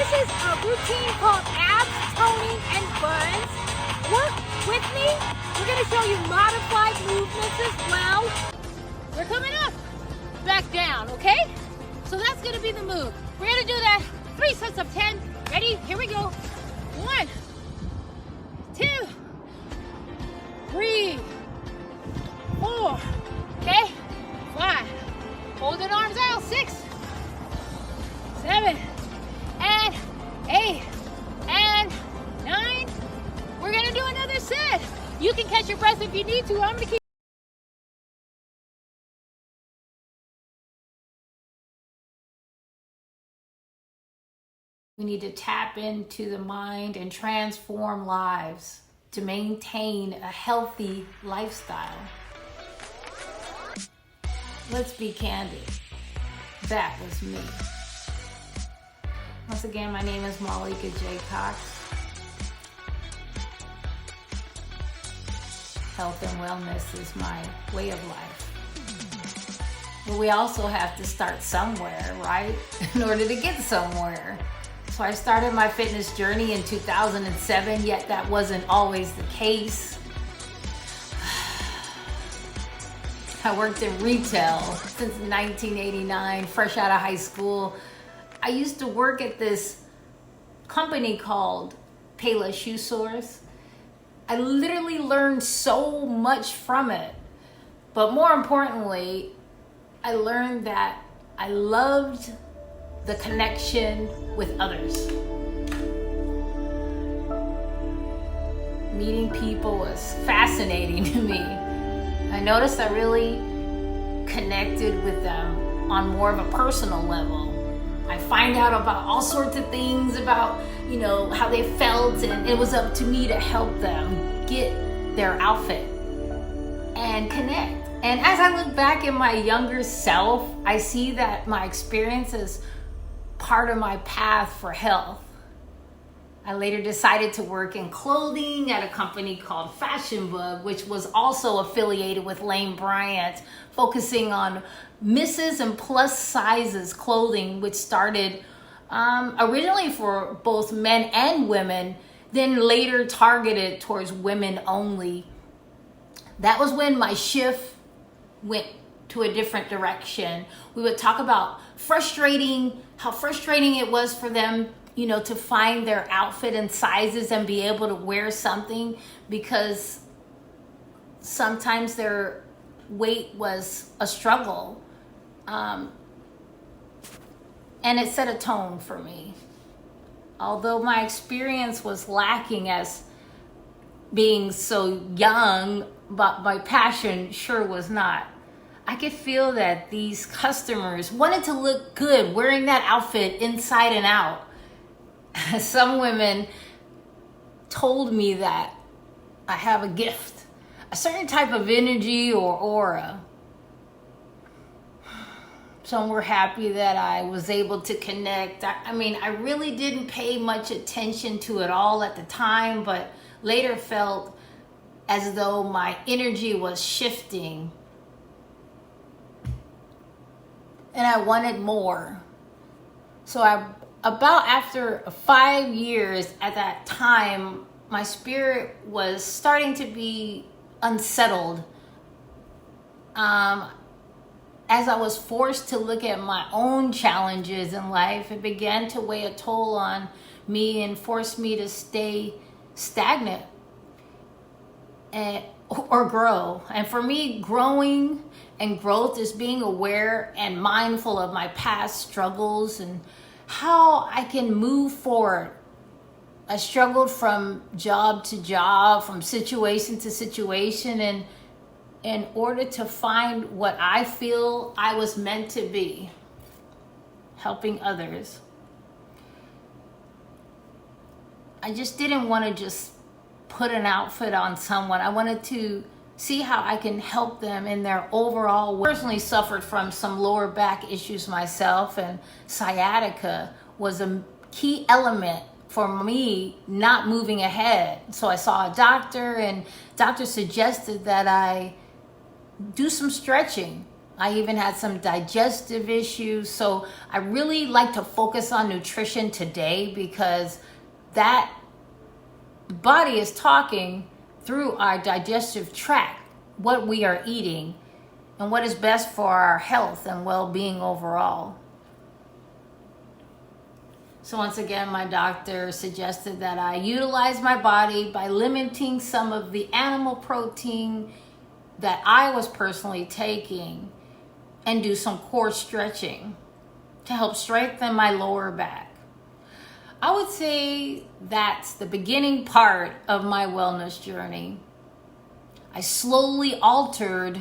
This is a routine called abs, toning, and burns. Work with me. We're going to show you modified movements as well. We're coming up, back down, okay? So that's going to be the move. We're going to do that 3 sets of 10. Ready? Here we go. 1, 2, 3, 4, okay? 5. Holding arms out. 6, 7, and 8, and 9. We're gonna do another set. You can catch your breath if you need to. I'm gonna keep. We need to tap into the mind and transform lives to maintain a healthy lifestyle. Let's be candid. That was me. Once again, my name is Malika J. Cox. Health and wellness is my way of life. But we also have to start somewhere, right? In order to get somewhere. So I started my fitness journey in 2007, yet that wasn't always the case. I worked in retail since 1989, fresh out of high school. I used to work at this company called Payless Shoe Source. I literally learned so much from it. But more importantly, I learned that I loved the connection with others. Meeting people was fascinating to me. I noticed I really connected with them on more of a personal level. I find out about all sorts of things about, how they felt, and it was up to me to help them get their outfit and connect. And as I look back at my younger self, I see that my experience is part of my path for health. I later decided to work in clothing at a company called Fashion Bug, which was also affiliated with Lane Bryant, focusing on misses and plus sizes clothing, which started originally for both men and women, then later targeted towards women only. That was when my shift went to a different direction. We would talk about how frustrating it was for them, to find their outfit and sizes and be able to wear something, because sometimes their weight was a struggle. And it set a tone for me. Although my experience was lacking as being so young, but my passion sure was not. I could feel that these customers wanted to look good wearing that outfit inside and out. Some women told me that I have a gift, a certain type of energy or aura. Some were happy that I was able to connect. I really didn't pay much attention to it all at the time, but later felt as though my energy was shifting. And I wanted more. So about after 5 years at that time, my spirit was starting to be unsettled. As I was forced to look at my own challenges in life, it began to weigh a toll on me and forced me to stay stagnant or grow. And for me, growing and growth is being aware and mindful of my past struggles and how I can move forward. I struggled from job to job, from situation to situation, and in order to find what I feel I was meant to be, helping others. I just didn't want to just put an outfit on someone. I wanted to see how I can help them in their overall. I personally suffered from some lower back issues myself, and sciatica was a key element for me not moving ahead. So I saw a doctor, and doctor suggested that I do some stretching I even had some digestive issues. So I really like to focus on nutrition today because that body is talking through our digestive tract, what we are eating and what is best for our health and well-being overall. So once again, my doctor suggested that I utilize my body by limiting some of the animal protein that I was personally taking and do some core stretching to help strengthen my lower back. I would say that's the beginning part of my wellness journey. I slowly altered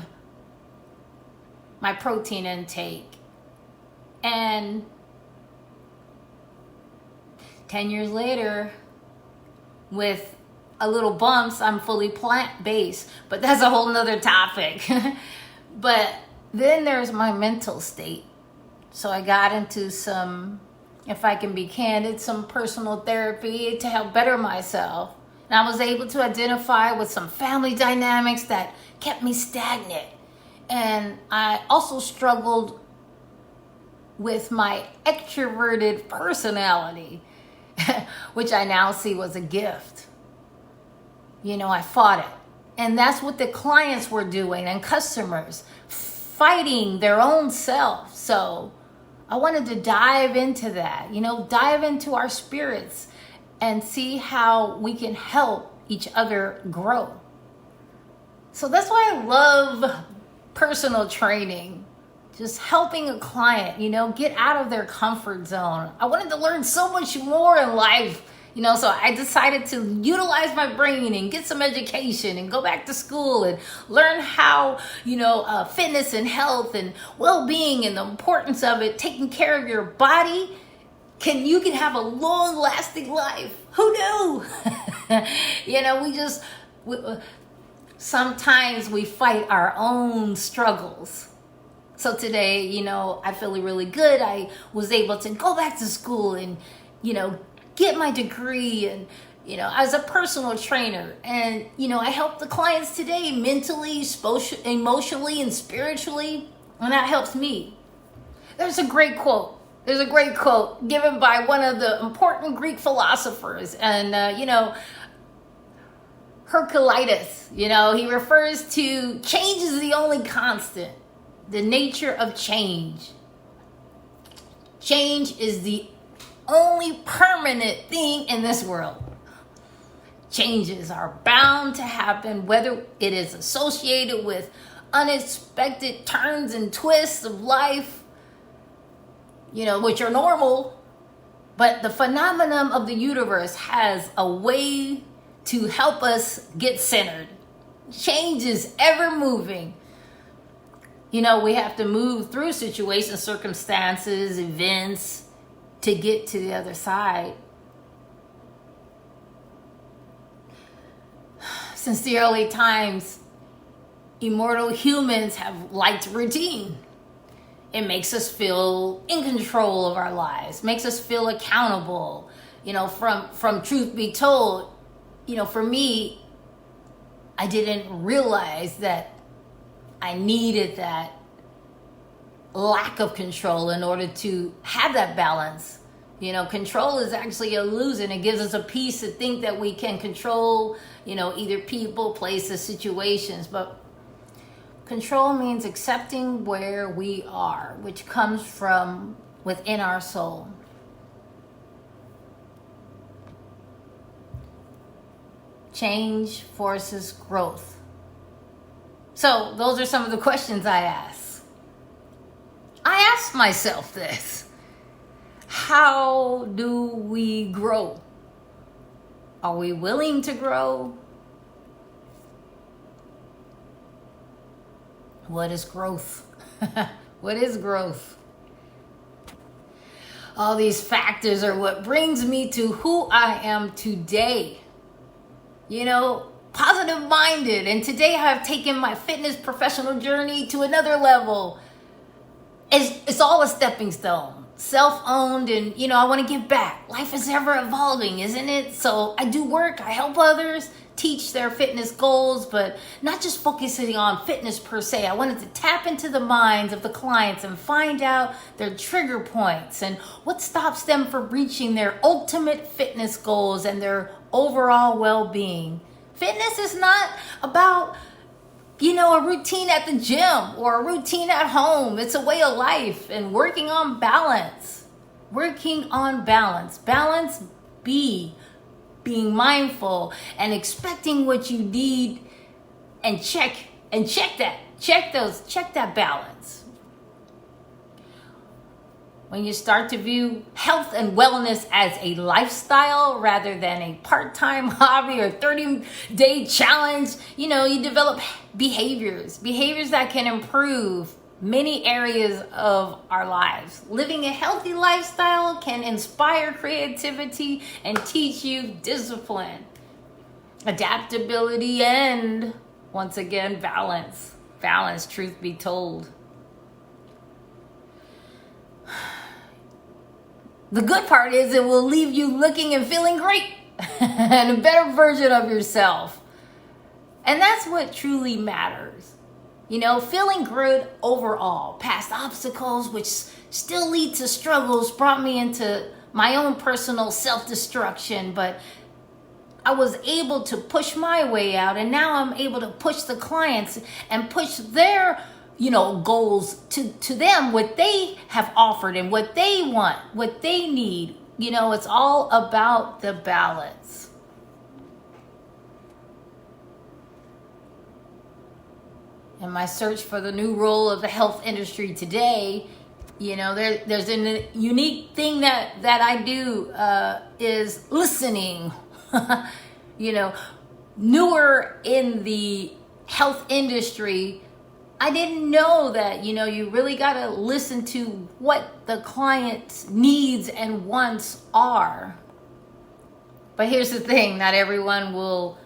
my protein intake, and 10 years later, with a little bumps, I'm fully plant-based, but that's a whole nother topic. But then there's my mental state. So I got into some, if I can be candid, some personal therapy to help better myself. And I was able to identify with some family dynamics that kept me stagnant. And I also struggled with my extroverted personality, which I now see was a gift. You know, I fought it. And that's what the clients were doing and customers, fighting their own self. So I wanted to dive into that, dive into our spirits and see how we can help each other grow. So that's why I love personal training, just helping a client, get out of their comfort zone. I wanted to learn so much more in life, so I decided to utilize my brain and get some education and go back to school and learn how, fitness and health and well-being and the importance of it, taking care of your body. You can have a long-lasting life. Who knew? Sometimes we fight our own struggles. So today, I feel really good. I was able to go back to school and, get my degree and, as a personal trainer. And, I help the clients today mentally, emotionally, and spiritually. And that helps me. There's a great quote given by one of the important Greek philosophers. And, Heraclitus, he refers to change is the only constant, the nature of change. Change is the only permanent thing in this world. Changes are bound to happen, whether it is associated with unexpected turns and twists of life, which are normal, but the phenomenon of the universe has a way to help us get centered. Change is ever moving. We have to move through situations, circumstances, events to get to the other side. Since the early times, immortal humans have liked routine. It makes us feel in control of our lives, makes us feel accountable. From truth be told, for me, I didn't realize that I needed that lack of control in order to have that balance. Control is actually an illusion. It gives us a peace to think that we can control, either people, places, situations. But control means accepting where we are, which comes from within our soul. Change forces growth. So those are some of the questions I ask. I ask myself this. How do we grow? Are we willing to grow? What is growth? What is growth? All these factors are what brings me to who I am today. Positive minded. And today I have taken my fitness professional journey to another level. It's all a stepping stone. Self-owned, and I want to give back. Life is ever evolving, isn't it? So I do work, I help others teach their fitness goals, but not just focusing on fitness per se. I wanted to tap into the minds of the clients and find out their trigger points and what stops them from reaching their ultimate fitness goals and their overall well-being. Fitness is not about, a routine at the gym or a routine at home. It's a way of life and working on balance. Balance being mindful and expecting what you need and check that balance. When you start to view health and wellness as a lifestyle rather than a part-time hobby or 30-day challenge, you develop behaviors that can improve many areas of our lives. Living a healthy lifestyle can inspire creativity and teach you discipline, adaptability, and once again, balance. Balance, truth be told. The good part is it will leave you looking and feeling great and a better version of yourself. And that's what truly matters. Feeling good overall. Past obstacles, which still lead to struggles, brought me into my own personal self-destruction. But I was able to push my way out. And now I'm able to push the clients and push their goals to them, what they have offered and what they want, what they need. It's all about the balance. In my search for the new role of the health industry today, there's a unique thing that I do is listening. Newer in the health industry, I didn't know that, you really got to listen to what the client's needs and wants are. But here's the thing, not everyone will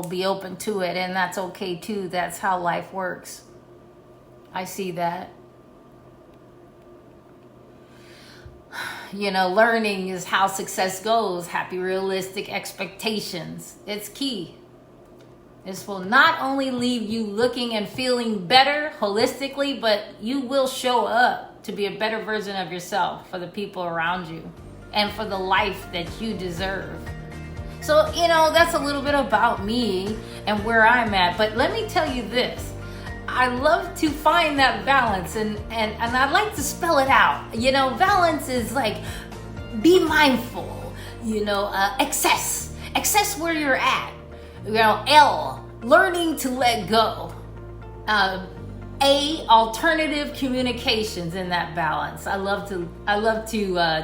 be open to it, and that's okay too. That's how life works. I see that. Learning is how success goes. Happy, realistic expectations. It's key. This will not only leave you looking and feeling better holistically, but you will show up to be a better version of yourself for the people around you and for the life that you deserve. So, that's a little bit about me and where I'm at. But let me tell you this. I love to find that balance and I'd like to spell it out. Balance is like be mindful, access where you're at. L, learning to let go. A, alternative communications in that balance. I love to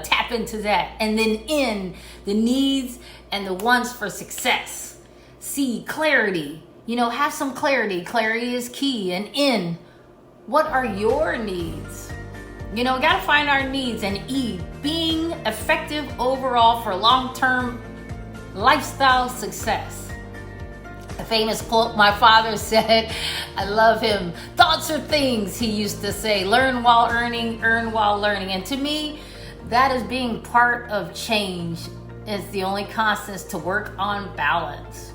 tap into that. And then N, the needs and the wants for success. C, clarity. Have some clarity. Clarity is key. And N, what are your needs? Gotta find our needs. And E, being effective overall for long-term lifestyle success. A famous quote my father said, I love him. Thoughts are things, he used to say. Learn while earning, earn while learning. And to me, that is being part of change. It's the only constant to work on balance.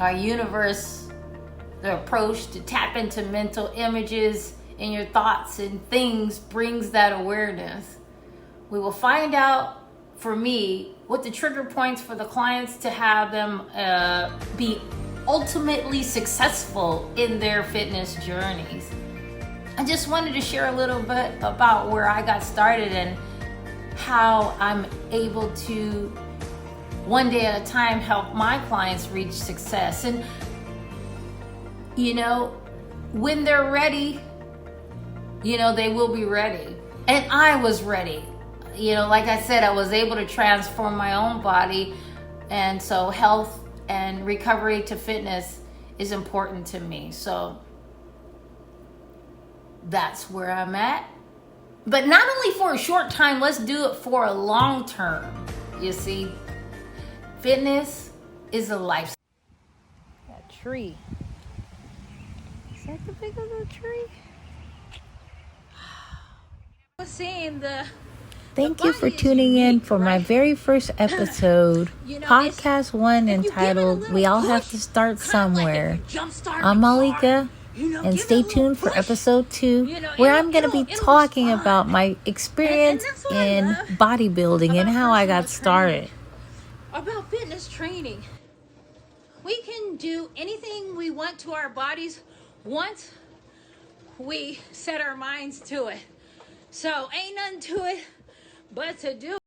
Our universe, the approach to tap into mental images in your thoughts and things brings that awareness. We will find out, for me, what the trigger points for the clients to have them be ultimately successful in their fitness journeys. I just wanted to share a little bit about where I got started and how I'm able to, one day at a time, help my clients reach success. And, when they're ready, they will be ready. And I was ready. Like I said, I was able to transform my own body. And so health and recovery to fitness is important to me. So that's where I'm at. But not only for a short time, let's do it for a long term. You see, fitness is a lifestyle. That tree. Is that the big of the tree? I was seeing the Thank you for tuning in for my very first episode, podcast 1, entitled We All Have to Start Somewhere. I'm Malika, and stay tuned for episode 2, where I'm going to be talking about my experience in bodybuilding and how I got started. About fitness training. We can do anything we want to our bodies once we set our minds to it. So ain't nothing to it but to do